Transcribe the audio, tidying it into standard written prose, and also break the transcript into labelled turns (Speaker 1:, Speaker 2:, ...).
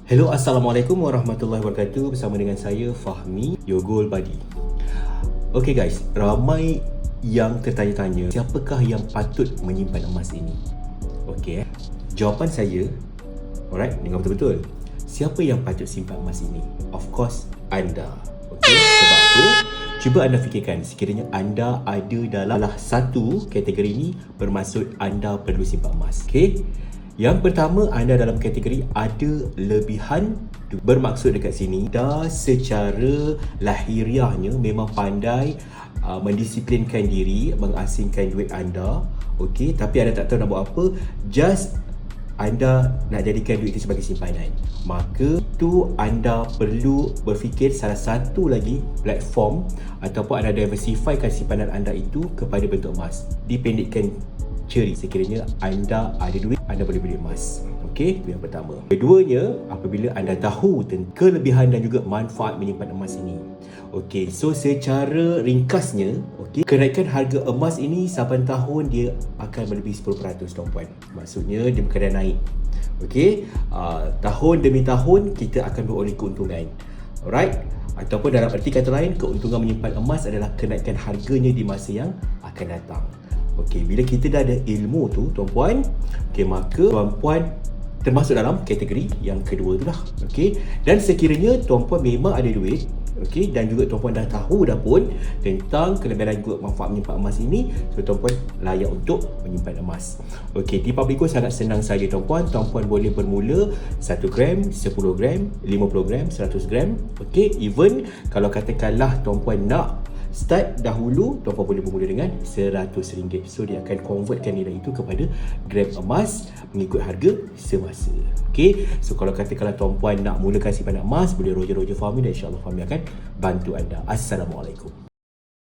Speaker 1: Hello, Assalamualaikum warahmatullahi wabarakatuh. Bersama dengan saya, Fahmi, Your Goal Buddy. Okay guys, ramai yang tertanya-tanya, siapakah yang patut menyimpan emas ini? Okay, jawapan saya, alright, dengar betul-betul. Siapa yang patut simpan emas ini? Of course, anda. Okay, sebab apa? Cuba anda fikirkan, sekiranya anda ada dalam salah satu kategori ini, bermaksud anda perlu simpan emas. Okay? Yang pertama, anda dalam kategori ada lebihan. Bermaksud dekat sini, anda secara lahiriahnya memang pandai mendisiplinkan diri, mengasingkan duit anda. Okay? Tapi anda tak tahu nak buat apa. Just anda nak jadikan duit itu sebagai simpanan. Maka itu anda perlu berfikir salah satu lagi platform ataupun anda diversifykan simpanan anda itu kepada bentuk emas. Dipendekkan ceri, sekiranya anda ada duit, anda boleh beli emas. Okey, itu yang pertama. Keduanya, apabila anda tahu tentang kelebihan dan juga manfaat menyimpan emas ini. Okey, so secara ringkasnya, okey, kenaikan harga emas ini saban tahun dia akan melebihi 10% tuan-puan. Maksudnya dia berkadar naik. Okey, tahun demi tahun kita akan beroleh keuntungan. Alright? Ataupun dalam erti kata lain, keuntungan menyimpan emas adalah kenaikan harganya di masa yang akan datang. Okey, bila kita dah ada ilmu tu tuan-puan, okey, maka tuan-puan termasuk dalam kategori yang kedua tu lah. Okey, dan sekiranya tuan-puan memang ada duit, okey, dan juga tuan-puan dah tahu dah pun tentang kelebihan dan juga manfaat menyimpan emas ini, so tuan-puan layak untuk menyimpan emas. Okey, di Publico sangat senang saja tuan-puan. Tuan-puan boleh bermula 1 gram, 10 gram, 50 gram, 100 gram. Okey, even kalau katakanlah tuan-puan nak start dahulu, tuan-puan boleh bermula dengan RM100. So dia akan convertkan nilai itu kepada gram emas mengikut harga semasa. Okay, so kalau katakanlah tuan-puan nak mulakan simpanan emas, boleh Roger Fahmi dan insyaAllah Fahmi akan bantu anda. Assalamualaikum.